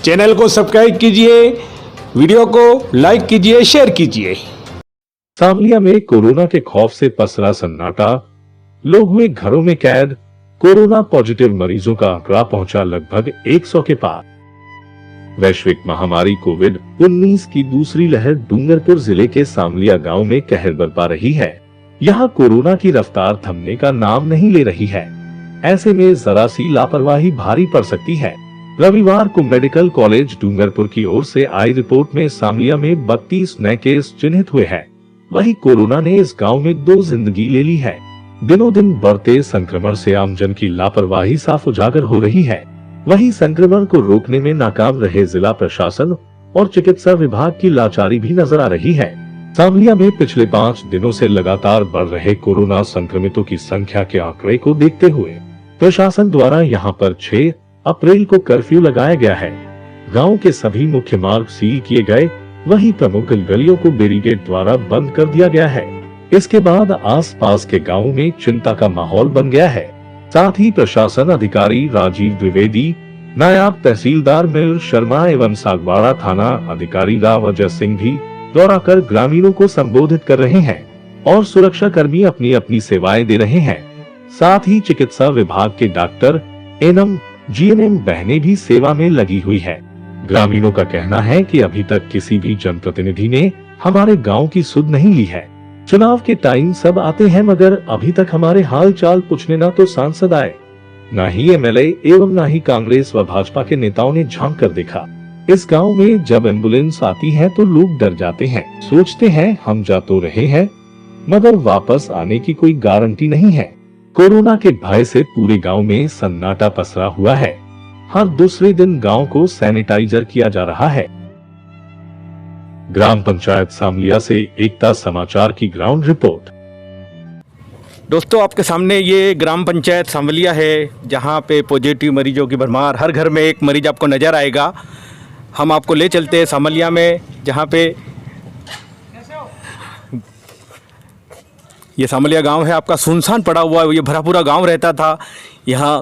Channel को subscribe कीजिए, video को लाइक कीजिए, शेयर कीजिए। सामलिया में कोरोना के खौफ से पसरा सन्नाटा, लोग हुए घरों में कैद। कोरोना पॉजिटिव मरीजों का आंकड़ा पहुंचा लगभग 100 के पार। वैश्विक महामारी कोविड-19 की दूसरी लहर डूंगरपुर जिले के सामलिया गांव में कहर बरपा रही है। यहाँ कोरोना की रफ्तार थमने का नाम नहीं ले रही है। ऐसे में जरा सी लापरवाही भारी पड़ सकती है। रविवार को मेडिकल कॉलेज डूंगरपुर की ओर से आई रिपोर्ट में सामलिया में 32 नए केस चिन्हित हुए हैं। वहीं कोरोना ने इस गांव में 2 जिंदगी ले ली है। दिनों दिन बढ़ते संक्रमण से आमजन की लापरवाही साफ उजागर हो रही है। वहीं संक्रमण को रोकने में नाकाम रहे जिला प्रशासन और चिकित्सा विभाग की लाचारी भी नजर आ रही है। सामलिया में पिछले 5 दिनों से लगातार बढ़ रहे कोरोना संक्रमितों की संख्या के आंकड़े को देखते हुए प्रशासन द्वारा यहां पर 6 अप्रैल को कर्फ्यू लगाया गया है। गांव के सभी मुख्य मार्ग सील किए गए, वहीं प्रमुख गलियों को बैरिकेड द्वारा बंद कर दिया गया है। इसके बाद आसपास के गांवों में चिंता का माहौल बन गया है। साथ ही प्रशासन अधिकारी राजीव द्विवेदी, नायब तहसीलदार मिल शर्मा एवं सागवाड़ा थाना अधिकारी राव अजय सिंह भी दौरा कर ग्रामीणों को संबोधित कर रहे हैं और सुरक्षा कर्मी अपनी अपनी सेवाएं दे रहे हैं। साथ ही चिकित्सा विभाग के डॉक्टर, एनएम, जीएनएम बहनें भी सेवा में लगी हुई है। ग्रामीणों का कहना है कि अभी तक किसी भी जनप्रतिनिधि ने हमारे गांव की सुध नहीं ली है। चुनाव के टाइम सब आते हैं मगर अभी तक हमारे हाल चाल पूछने ना तो सांसद आए, न ही एमएलए एवं न ही कांग्रेस व भाजपा के नेताओं ने झांक कर देखा। इस गांव में जब एम्बुलेंस आती है तो लोग डर जाते हैं, सोचते हैं हम जा तो रहे हैं मगर वापस आने की कोई गारंटी नहीं है। कोरोना के भय से पूरे गांव में सन्नाटा पसरा हुआ है। हर दूसरे दिन गांव को सैनिटाइजर किया जा रहा है। ग्राम पंचायत सामलिया से एकता समाचार की ग्राउंड रिपोर्ट। दोस्तों, आपके सामने ये ग्राम पंचायत सामलिया है, जहाँ पे पॉजिटिव मरीजों की भरमार, हर घर में एक मरीज आपको नज़र आएगा। हम आपको ले चलते हैं सामलिया में, जहाँ पे ये सामलिया गांव है आपका सुनसान पड़ा हुआ है। ये भरा पूरा गांव रहता था। यहाँ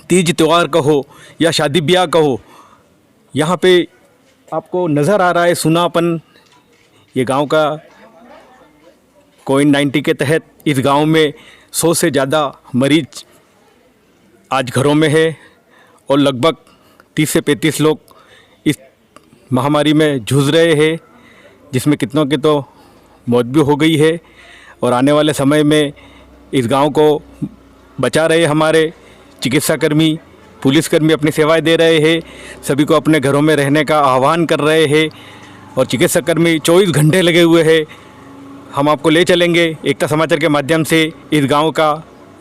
तीज त्यौहार कहो या शादी ब्याह कहो, यहाँ पे आपको नज़र आ रहा है सुनापन। ये गांव का कोविड-19 के तहत इस गांव में 100 से ज़्यादा मरीज आज घरों में है और लगभग 30 से 35 लोग इस महामारी में जूझ रहे हैं, जिसमें कितनों की तो मौत भी हो गई है। और आने वाले समय में इस गांव को बचा रहे हमारे चिकित्साकर्मी, पुलिसकर्मी अपनी सेवाएं दे रहे हैं। सभी को अपने घरों में रहने का आह्वान कर रहे हैं और चिकित्साकर्मी 24 घंटे लगे हुए हैं। हम आपको ले चलेंगे एकता समाचार के माध्यम से इस गांव का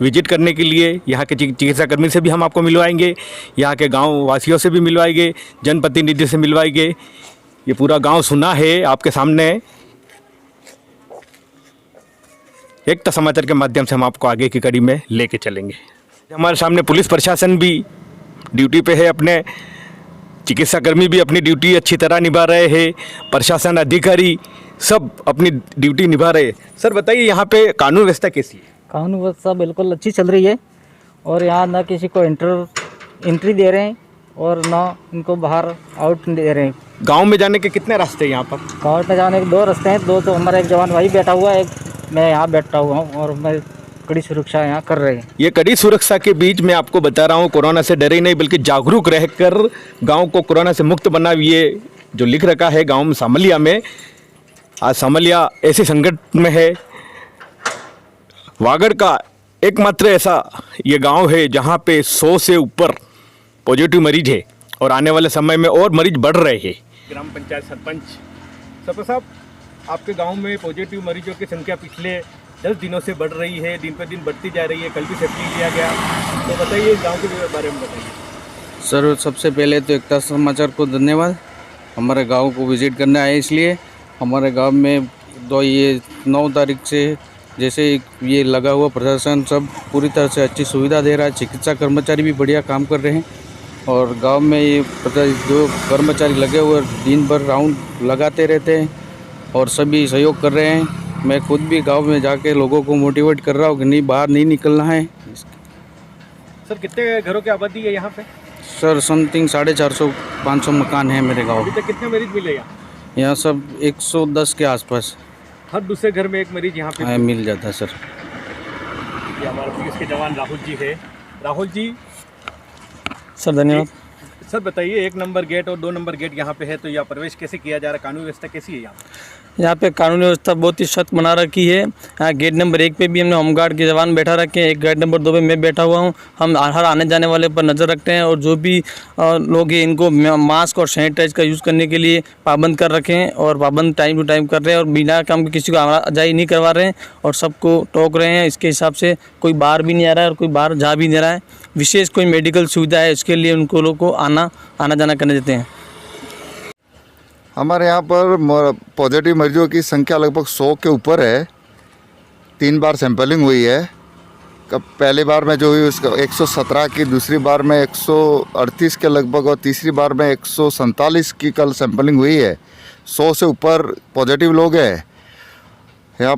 विजिट करने के लिए। यहाँ के चिकित्साकर्मी से भी हम आपको मिलवाएंगे, यहाँ के गांव वासियों से भी मिलवाएंगे, जनप्रतिनिधि से मिलवाएंगे। ये पूरा गांव सुना है आपके सामने। एकता समाचार के माध्यम से हम आपको आगे की कड़ी में लेके चलेंगे। हमारे सामने पुलिस प्रशासन भी ड्यूटी पे है, अपने चिकित्साकर्मी भी अपनी ड्यूटी अच्छी तरह निभा रहे हैं, प्रशासन अधिकारी सब अपनी ड्यूटी निभा रहे हैं। सर बताइए, यहाँ पे कानून व्यवस्था कैसी है? कानून व्यवस्था बिल्कुल अच्छी चल रही है और यहाँ ना किसी को एंट्री दे रहे हैं और ना इनको बाहर आउट दे रहे हैं। गांव में जाने के कितने रास्ते हैं यहाँ पर? गाँव में जाने के 2 रास्ते हैं। 2 तो हमारा एक जवान भाई बैठा हुआ है, एक मैं यहाँ बैठा हुआ हूँ और मैं कड़ी सुरक्षा यहाँ कर रहे हैं। ये कड़ी सुरक्षा के बीच में आपको बता रहा हूँ, कोरोना से डरे नहीं बल्कि जागरूक रहकर गांव को कोरोना से मुक्त बना, ये जो लिख रखा है गांव में सामलिया में। आज सामलिया ऐसे संकट में है, वागड़ का एकमात्र ऐसा ये गांव है जहां पे 100 से ऊपर पॉजिटिव मरीज है और आने वाले समय में और मरीज बढ़ रहे हैं। ग्राम पंचायत सरपंच साहब, आपके गांव में पॉजिटिव मरीजों की संख्या पिछले 10 दिनों से बढ़ रही है, दिन पर दिन बढ़ती जा रही है। कल भी सेफ्टी लिया गया, तो बताइए गांव के बारे में बताइए। सर, सबसे पहले तो एकता समाचार को धन्यवाद। हमारे गांव को विजिट करने आए, इसलिए हमारे गांव में 9 तारीख से जैसे ये लगा हुआ प्रशासन सब पूरी तरह से अच्छी सुविधा दे रहा है। चिकित्सा कर्मचारी भी बढ़िया काम कर रहे हैं और गांव में ये जो कर्मचारी लगे हुए दिन भर राउंड लगाते रहते हैं और सभी सहयोग कर रहे हैं। मैं खुद भी गांव में जाके लोगों को मोटिवेट कर रहा हूँ कि नहीं, बाहर नहीं निकलना है। सर, कितने घरों की आबादी है यहाँ पे? सर समथिंग 450-500 मकान है मेरे गांव। अभी तक कितने मरीज मिले यहाँ? यहाँ सब 110 के आसपास हर दूसरे घर में एक मरीज यहाँ पे मिल जाता है सर। ये हमारे पुलिस के जवान राहुल जी है। राहुल जी, सर धन्यवाद। सर बताइए, 1 नंबर गेट और 2 नंबर गेट यहाँ पे है, तो यहाँ प्रवेश कैसे किया जा रहा है? कानून व्यवस्था कैसी है यहाँ? यहाँ पे कानूनी व्यवस्था बहुत ही सख्त बना रखी है। यहाँ गेट नंबर 1 पे भी हमने होमगार्ड के जवान बैठा रखे हैं, एक गेट नंबर 2 पे मैं बैठा हुआ हूँ। हम हर आने जाने वाले पर नज़र रखते हैं और जो भी लोग हैं इनको मास्क और सैनिटाइज का यूज़ करने के लिए पाबंद कर रखे हैं और पाबंद टाइम टू टाइम कर रहे हैं और बिना काम के किसी को आवाजाही नहीं करवा रहे हैं और सबको टोक रहे हैं। इसके हिसाब से कोई बाहर भी नहीं आ रहा है और कोई बाहर जा भी नहीं रहा है। विशेष कोई मेडिकल सुविधा है उसके लिए उनको लोग को आना जाना करने देते हैं। हमारे यहाँ पर पॉजिटिव मरीजों की संख्या लगभग 100 के ऊपर है। 3 बार सैंपलिंग हुई है। पहली बार में जो हुई उसका 117 की, दूसरी बार में 138 के लगभग और तीसरी बार में 147 की कल सैंपलिंग हुई है। 100 से ऊपर पॉजिटिव लोग हैं यहाँ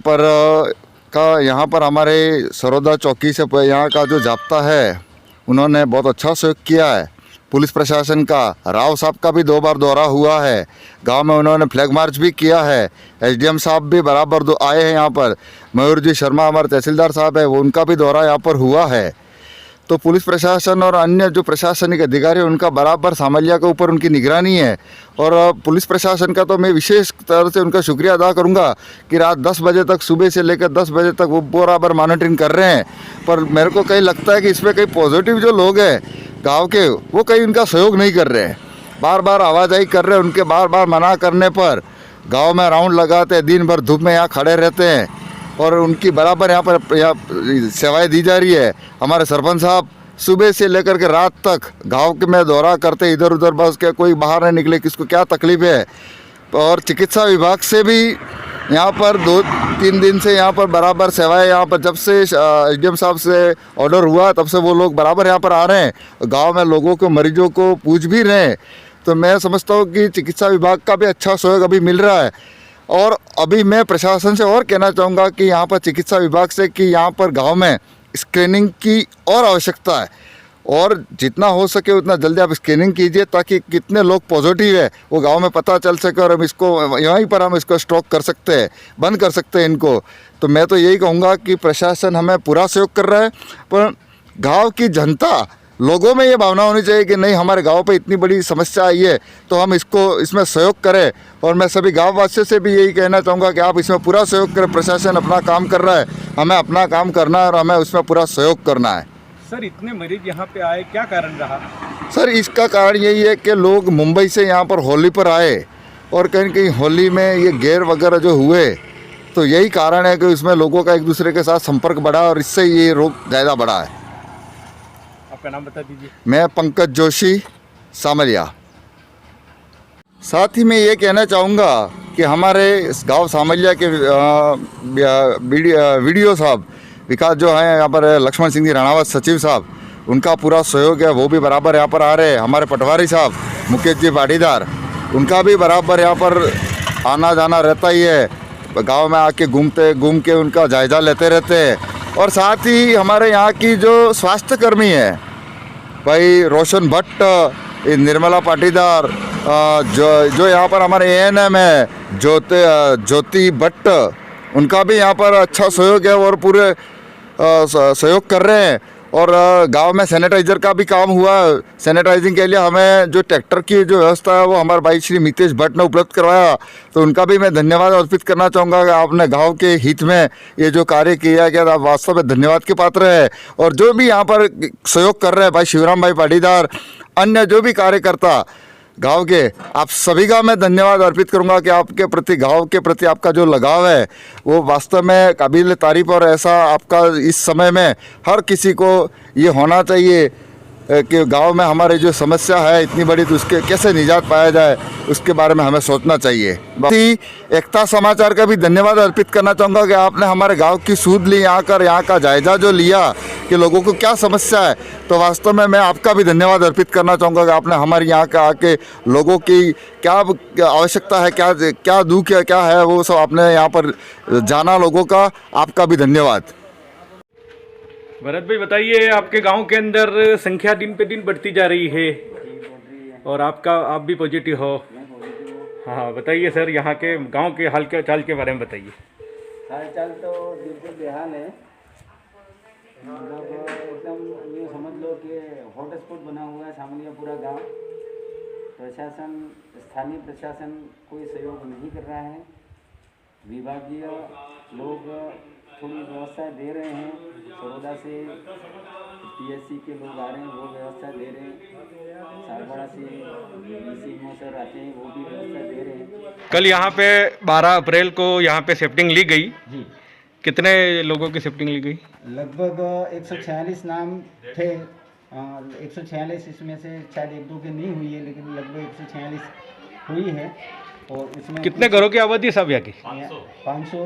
पर हमारे सरोदा चौकी से यहाँ का जो जाब्ता है उन्होंने बहुत अच्छा सहयोग किया है। पुलिस प्रशासन का, राव साहब का भी 2 बार दौरा हुआ है। गांव में उन्होंने फ्लैग मार्च भी किया है। एसडीएम साहब भी बराबर आए हैं यहाँ पर। मयूर जी शर्मा हमारे तहसीलदार साहब है, वो उनका भी दौरा यहाँ पर हुआ है। तो पुलिस प्रशासन और अन्य जो प्रशासनिक अधिकारी हैं उनका बराबर सामलिया के ऊपर उनकी निगरानी है। और पुलिस प्रशासन का तो मैं विशेष तरह से उनका शुक्रिया अदा करूंगा कि रात 10 बजे तक, सुबह से लेकर 10 बजे तक वो बराबर मॉनिटरिंग कर रहे हैं। पर मेरे को कहीं लगता है कि इसमें कई पॉजिटिव जो लोग हैं गांव के, वो कहीं उनका सहयोग नहीं कर रहे हैं। बार बार आवाजाही कर रहे हैं। उनके बार बार मना करने पर गांव में राउंड लगाते हैं, दिन भर धूप में यहाँ खड़े रहते हैं और उनकी बराबर यहाँ पर सेवाएं दी जा रही है। हमारे सरपंच साहब सुबह से लेकर के रात तक गांव में दौरा करते, इधर उधर बस के कोई बाहर नहीं निकले, किसको क्या तकलीफ है। और चिकित्सा विभाग से भी यहाँ पर 2-3 दिन से यहाँ पर बराबर सेवाएं, यहाँ पर जब से एसडीएम साहब से ऑर्डर हुआ तब से वो लोग बराबर यहाँ पर आ रहे हैं। गांव में लोगों को, मरीजों को पूछ भी रहे हैं। तो मैं समझता हूँ कि चिकित्सा विभाग का भी अच्छा सहयोग अभी मिल रहा है। और अभी मैं प्रशासन से और कहना चाहूँगा कि यहाँ पर चिकित्सा विभाग से कि यहाँ पर गाँव में स्क्रीनिंग की और आवश्यकता है और जितना हो सके उतना जल्दी आप स्कैनिंग कीजिए ताकि कितने लोग पॉजिटिव है वो गांव में पता चल सके और हम इसको यहीं पर हम इसको स्टॉक कर सकते हैं, बंद कर सकते हैं इनको। तो मैं तो यही कहूँगा कि प्रशासन हमें पूरा सहयोग कर रहा है, पर गांव की जनता, लोगों में ये भावना होनी चाहिए कि नहीं, हमारे गांव पे इतनी बड़ी समस्या आई है तो हम इसमें सहयोग करें। और मैं सभी गाँव वासियों से भी यही कहना चाहूँगा कि आप इसमें पूरा सहयोग करें। प्रशासन अपना काम कर रहा है, हमें अपना काम करना है और हमें उसमें पूरा सहयोग करना है। सर, इतने मरीज यहाँ पे आए, क्या कारण रहा? सर, इसका कारण यही है कि लोग मुंबई से यहाँ पर होली पर आए और कहीं कहीं होली में ये गेर वगैरह जो हुए, तो यही कारण है कि इसमें लोगों का एक दूसरे के साथ संपर्क बढ़ा और इससे ये रोग ज़्यादा बढ़ा है। आपका नाम बता दीजिए। मैं पंकज जोशी, सामलिया। साथ ही मैं ये कहना चाहूँगा कि हमारे गांव सामलिया के वीडियो साहब विकास जो है यहाँ पर, लक्ष्मण सिंह जी राणावत सचिव साहब, उनका पूरा सहयोग है, वो भी बराबर यहाँ पर आ रहे हैं। हमारे पटवारी साहब मुकेश जी पाटीदार, उनका भी बराबर यहाँ पर आना जाना रहता ही है। गांव में आके घूम के उनका जायज़ा लेते रहते हैं। और साथ ही हमारे यहाँ की जो स्वास्थ्य कर्मी है भाई रोशन भट्ट, निर्मला पाटीदार, जो यहाँ पर हमारे एएनएम है ज्योति भट्ट, उनका भी यहाँ पर अच्छा सहयोग है और पूरे सहयोग कर रहे हैं। और गांव में सैनिटाइज़र का भी काम हुआ। सैनिटाइजिंग के लिए हमें जो ट्रैक्टर की जो व्यवस्था है वो हमारे भाई श्री मितेश भट्ट ने उपलब्ध करवाया, तो उनका भी मैं धन्यवाद अर्पित करना चाहूँगा कि आपने गांव के हित में ये जो कार्य किया गया आप वास्तव में धन्यवाद के पात्र है। और जो भी यहाँ पर सहयोग कर रहे हैं भाई शिवराम भाई पाटीदार, अन्य जो भी कार्यकर्ता गांव के, आप सभी का मैं धन्यवाद अर्पित करूंगा कि आपके प्रति, गांव के प्रति आपका जो लगाव है वो वास्तव में काबिल तारीफ। और ऐसा आपका इस समय में हर किसी को ये होना चाहिए कि गांव में हमारी जो समस्या है इतनी बड़ी, तो उसके कैसे निजात पाया जाए उसके बारे में हमें सोचना चाहिए। बाकी एकता समाचार का भी धन्यवाद अर्पित करना चाहूँगा कि आपने हमारे गांव की सूध ली, यहाँ का जायज़ा जो लिया कि लोगों को क्या समस्या है, तो वास्तव में मैं आपका भी धन्यवाद अर्पित करना चाहूँगा कि आपने हमारे यहाँ का आके लोगों की क्या आवश्यकता है, क्या दुख है, क्या है, वो सब आपने यहाँ पर जाना लोगों का, आपका भी धन्यवाद। भरत भाई बताइए, आपके गांव के अंदर संख्या दिन पे दिन बढ़ती जा रही है और आप भी पॉजिटिव हो। हाँ बताइए सर, यहाँ के गांव के हाल के चाल के बारे में बताइए। हाल चाल तो बिल्कुल बेहाल है। मतलब एकदम ये समझ लो कि हॉटस्पॉट बना हुआ है शामलिया पूरा गांव। प्रशासन, स्थानीय प्रशासन कोई सहयोग नहीं कर रहा है। विभागीय लोग थोड़ी व्यवस्था दे रहे हैं, सरोदा से पीएससी के लोग आ रहे हैं, वो व्यवस्था दे रहे हैं। सारवाड़ा से डीसी सर आते हैं, वो भी व्यवस्था दे रहे हैं। कल यहाँ पे 12 अप्रैल को यहाँ पे शिफ्टिंग ली गई। जी, कितने लोगों की शिफ्टिंग ली गई? लगभग 146 नाम थे। 146 इसमें से शायद 1-2 की नहीं हुई है, लेकिन लगभग 146 हुई है। और उसमें कितने घरों की आबादी सब यहाँ की? 500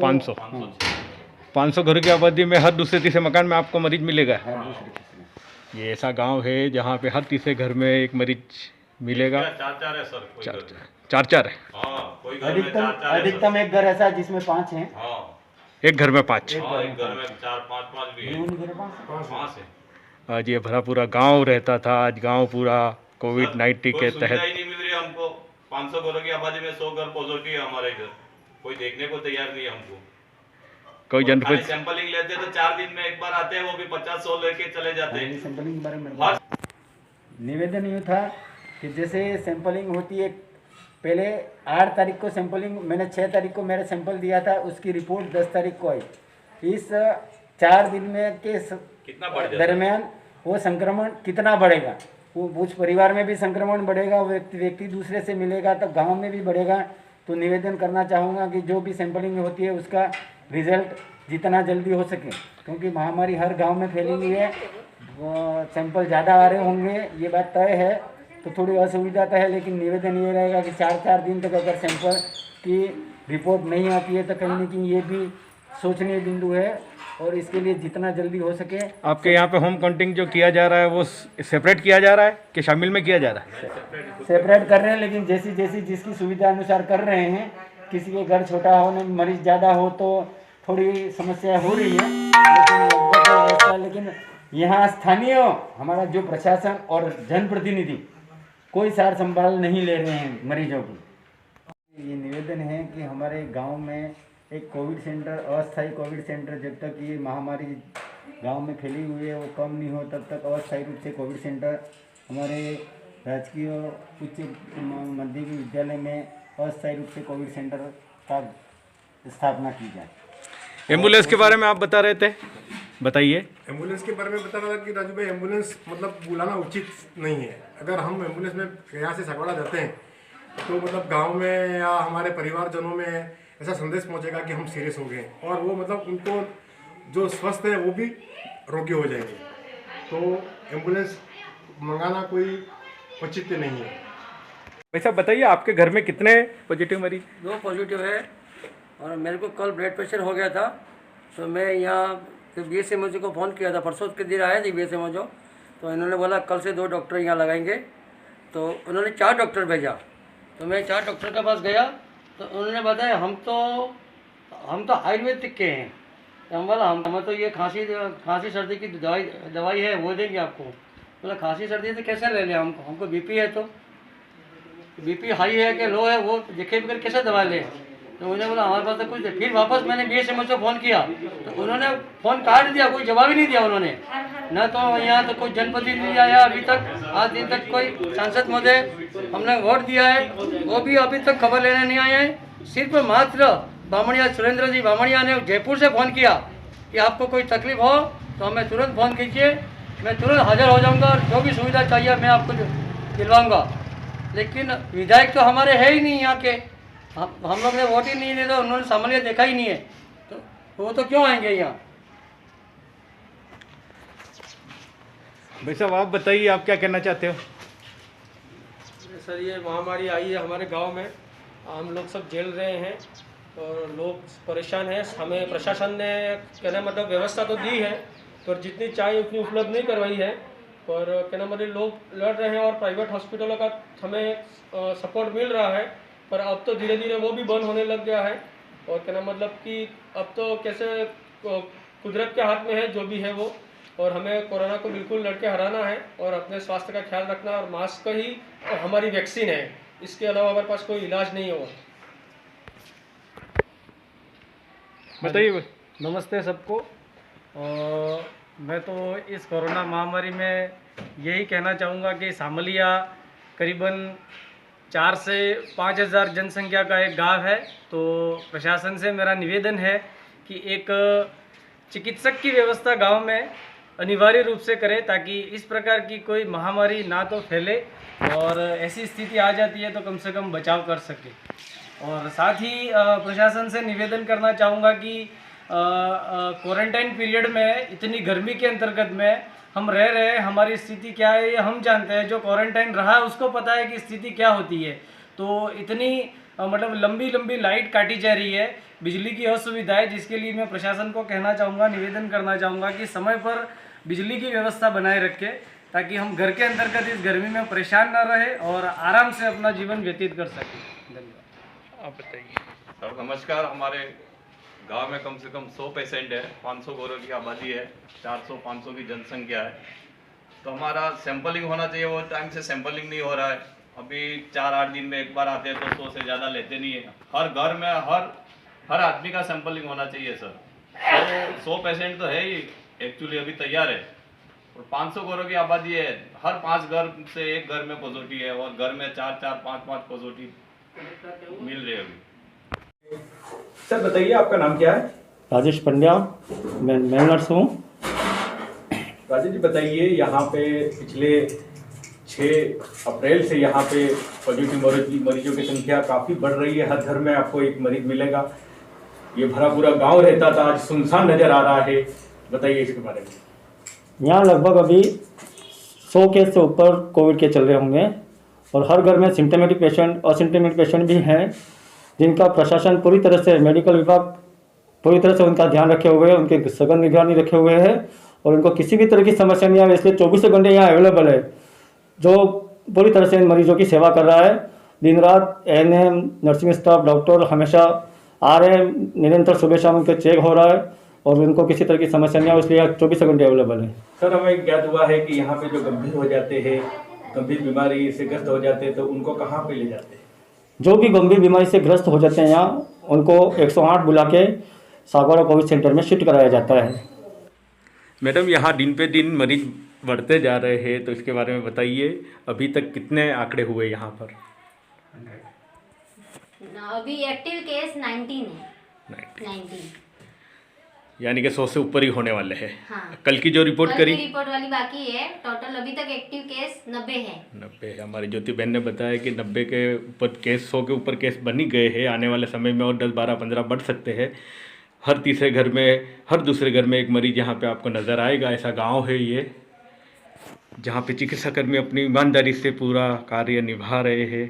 500 घरों की आबादी में हर दूसरे तीसरे मकान में आपको मरीज मिलेगा। है दूसरे किस्म। ये ऐसा गांव है जहाँ पे हर तीसरे घर में एक मरीज मिलेगा। चार है सर, कोई घर में। चार है। हाँ, कोई घर में अधिकतम एक घर ऐसा जिसमें 5 हैं। हाँ, एक घर में 5। एक घर में 4-5 भी है। 5 है। आज ये भरा पूरा गांव रहता था, आज गांव पूरा कोविड-19 के सुविधा तहत। ही नहीं मिल रही हमको। 500 घरों की आबादी में 100 घर पॉजिटिव है हमारे इधर। कोई देखने को तैयार नहीं है हमको। कोई खाली जनपद सैंपलिंग लेते तो 4 दिन में एक बार आते हैं, वो भी 50-100 लेके चले जाते हैं। सैंपलिंग के बारे में निवेदन ये था कि जैसे सैंपलिंग होती है, पहले 8 तारीख को सैंपलिंग, मैंने 6 तारीख को मेरा सैंपल दिया था, उसकी रिपोर्ट 10 तारीख को आई। इस 4 दिन में के कितना बढ़ जाता है? दरमियान वो संक्रमण कितना बढ़ेगा, वो उस परिवार में भी संक्रमण बढ़ेगा, व्यक्ति दूसरे से मिलेगा, तब गांव में भी बढ़ेगा। तो निवेदन करना चाहूँगा कि जो भी सैंपलिंग होती है उसका रिजल्ट जितना जल्दी हो सके, क्योंकि महामारी हर गांव में फैली हुई है। सैंपल ज़्यादा आ रहे होंगे, ये बात तय है, तो थोड़ी असुविधा तो है, लेकिन निवेदन ये रहेगा कि 4-4 दिन तक अगर सैंपल की रिपोर्ट नहीं आती है तो कहीं न कहीं ये भी सोचनीय बिंदु है, और इसके लिए जितना जल्दी हो सके। आपके यहाँ पे होम काउंटिंग जो किया जा रहा है वो सेपरेट किया जा रहा है कि शामिल में किया जा रहा है? सेपरेट कर रहे हैं, लेकिन जैसी जिसकी सुविधा अनुसार कर रहे हैं। किसी के घर छोटा हो, मरीज ज़्यादा हो तो थोड़ी समस्या हो रही है, लेकिन लगभग व्यवस्था। लेकिन यहाँ स्थानीय हमारा जो प्रशासन और जनप्रतिनिधि कोई सार संभाल नहीं ले रहे हैं मरीजों की। ये निवेदन है कि हमारे गांव में एक कोविड सेंटर, अस्थायी कोविड सेंटर, जब तक ये महामारी गांव में फैली हुई है वो कम नहीं हो तब तक अस्थायी रूप से कोविड सेंटर हमारे राजकीय उच्च माध्यमिक विद्यालय में अस्थायी रूप से कोविड सेंटर का स्थापना की जाए। एम्बुलेंस के बारे में आप बता रहे थे, बताइए। एम्बुलेंस के बारे में बता रहा था कि राजू भाई, एम्बुलेंस मतलब बुलाना उचित नहीं है। अगर हम एम्बुलेंस में यहाँ से सकवाड़ा जाते हैं तो मतलब गांव में या हमारे परिवारजनों में ऐसा संदेश पहुँचेगा कि हम सीरियस हो गए, और वो मतलब उनको जो स्वस्थ है वो भी रोगी हो जाएंगे। तो एम्बुलेंस मंगाना कोई उचित नहीं है। भाई साहब बताइए, आपके घर में कितने पॉजिटिव मरीज? 2 पॉजिटिव है, और मेरे को कल ब्लड प्रेशर हो गया था, तो मैं यहाँ BSMO को फ़ोन किया था। परसों के दिन आए थे BSMO, तो इन्होंने बोला कल से 2 डॉक्टर यहाँ लगाएंगे। तो उन्होंने 4 डॉक्टर भेजा, तो मैं 4 डॉक्टर के पास गया, तो उन्होंने बताया हम तो आयुर्वेदिक के हैं। तो हम बोला हमें तो ये खांसी सर्दी की दवाई है वो देंगे आपको। बोला खांसी सर्दी तो कैसे ले लें, हमको BP है, तो BP हाई है कि लो है वो देखे बगैर कैसे दवा लें। तो उन्होंने बोला हमारे पास तो कुछ नहीं। फिर वापस मैंने BSMO को फ़ोन किया, तो उन्होंने फ़ोन काट दिया, कोई जवाब ही नहीं दिया उन्होंने। न तो यहाँ तो कोई जनप्रतिनिधि आया अभी तक, आज दिन तक कोई सांसद महोदय, हमने वोट दिया है वो भी अभी तक खबर लेने नहीं आए हैं। सिर्फ मात्र बामणिया, सुरेंद्र जी बामणिया ने जयपुर से फ़ोन किया कि आपको कोई तकलीफ हो तो हमें तुरंत फ़ोन कीजिए, मैं तुरंत हाजिर हो जाऊँगा, और जो भी सुविधा चाहिए मैं आपको दिलवाऊँगा। लेकिन विधायक तो हमारे है ही नहीं यहाँ के, हम लोग ने वोट ही नहीं दिया, तो उन्होंने सामान्य देखा ही नहीं है, तो वो तो क्यों आएंगे यहाँ। भाई साहब आप बताइए, आप क्या कहना चाहते हो? सर ये महामारी आई है हमारे गांव में, हम लोग सब झेल रहे हैं और लोग परेशान हैं। हमें प्रशासन ने कहना मतलब व्यवस्था तो दी है, पर जितनी चाहिए उतनी उपलब्ध नहीं करवाई है। पर कहना मतलब लोग लड़ रहे हैं, और प्राइवेट हॉस्पिटलों का हमें सपोर्ट मिल रहा है, पर अब तो धीरे धीरे वो भी बंद होने लग गया है। और कहना मतलब कि अब तो कैसे कुदरत के हाथ में है जो भी है वो, और हमें कोरोना को बिल्कुल लड़के हराना है और अपने स्वास्थ्य का ख्याल रखना, और मास्क ही हमारी वैक्सीन है, इसके अलावा हमारे पास कोई इलाज नहीं होगा। बताइए। नमस्ते सबको। मैं तो इस कोरोना महामारी में यही कहना चाहूँगा कि शामलिया करीबन 4 से 5 हज़ार जनसंख्या का एक गांव है, तो प्रशासन से मेरा निवेदन है कि एक चिकित्सक की व्यवस्था गांव में अनिवार्य रूप से करें, ताकि इस प्रकार की कोई महामारी ना तो फैले और ऐसी स्थिति आ जाती है तो कम से कम बचाव कर सके। और साथ ही प्रशासन से निवेदन करना चाहूँगा कि क्वारंटाइन पीरियड में इतनी गर्मी के अंतर्गत में हम रह रहे हैं, हमारी स्थिति क्या है ये हम जानते हैं, जो क्वारंटाइन रहा है उसको पता है कि स्थिति क्या होती है। तो इतनी मतलब लंबी लंबी लाइट काटी जा रही है, बिजली की असुविधा है, जिसके लिए मैं प्रशासन को कहना चाहूँगा, निवेदन करना चाहूँगा कि समय पर बिजली की व्यवस्था बनाए रखें, ताकि हम घर के अंतर्गत इस गर्मी में परेशान ना रहे और आराम से अपना जीवन व्यतीत कर सकें। धन्यवाद। आप बताइए। सर नमस्कार। हमारे गांव में कम से कम 100 पेशेंट है, 500 घरों की आबादी है, 400-500 की जनसंख्या है। तो हमारा सैंपलिंग होना चाहिए, वो टाइम से सैंपलिंग नहीं हो रहा है। अभी 4-8 दिन में एक बार आते हैं तो 100 से ज़्यादा लेते नहीं है। हर घर में हर आदमी का सैंपलिंग होना चाहिए सर। तो 100 पेशेंट तो है ही एक्चुअली अभी तैयार है, और 500 घरों की आबादी है, हर 5 घर से एक घर में पॉजिटिव है, और घर में 4-4, 5-5 पॉजिटिव मिल रहे हैं अभी। सर बताइए, आपका नाम क्या है? राजेश पंड्या, मैं नर्स हूँ। राजेश जी बताइए, यहाँ पे पिछले 6 अप्रैल से यहाँ पे पॉजिटिव मरीजों की संख्या काफ़ी बढ़ रही है। हर घर में आपको एक मरीज मिलेगा। ये भरा पूरा गांव रहता था, आज सुनसान नजर आ रहा है। बताइए इसके बारे में। यहाँ लगभग अभी 100 केस से ऊपर कोविड के चल रहे होंगे, और हर घर में सिम्टोमेटिक पेशेंट और सिम्टोमेटिक पेशेंट भी हैं, जिनका प्रशासन पूरी तरह से, मेडिकल विभाग पूरी तरह से उनका ध्यान रखे हुए है, उनके सघन निगरानी रखे हुए है, और उनको किसी भी तरह की समस्या नहीं आए, इसलिए 24 घंटे यहाँ अवेलेबल है, जो पूरी तरह से इन मरीजों की सेवा कर रहा है। दिन रात ANM, नर्सिंग स्टाफ, डॉक्टर हमेशा आ रहे हैं, निरंतर सुबह शाम उनके चेक हो रहा है, और उनको किसी तरह की समस्या नहीं आए, इसलिए 24 घंटे अवेलेबल है। सर हमें ज्ञात हुआ है कि यहाँ पे जो गंभीर हो जाते हैं, गंभीर बीमारी से ग्रस्त हो जाते हैं, तो उनको कहाँ पे ले जाते हैं? जो भी गंभीर बीमारी से ग्रस्त हो जाते हैं, यहाँ उनको 108 बुला के सागवाड़ा कोविड सेंटर में शिफ्ट कराया जाता है। मैडम, यहाँ दिन पे दिन मरीज बढ़ते जा रहे हैं, तो इसके बारे में बताइए। अभी तक कितने आंकड़े हुए यहाँ पर? अभी एक्टिव केस 19 है। 19 यानी कि 100 से ऊपर ही होने वाले हैं। हाँ। कल की जो रिपोर्ट करी, रिपोर्ट वाली बाकी है। टोटल अभी तक एक्टिव केस 90 है। 90 है। हमारी ज्योति बहन ने बताया कि 90 के ऊपर केस, 100 के ऊपर केस बन ही गए हैं। आने वाले समय में और 10, 12, 15 बढ़ सकते हैं। हर तीसरे घर में, हर दूसरे घर में एक मरीज यहाँ पे आपको नज़र आएगा। ऐसा गांव है ये, जहाँ पे चिकित्साकर्मी अपनी ईमानदारी से पूरा कार्य निभा रहे हैं।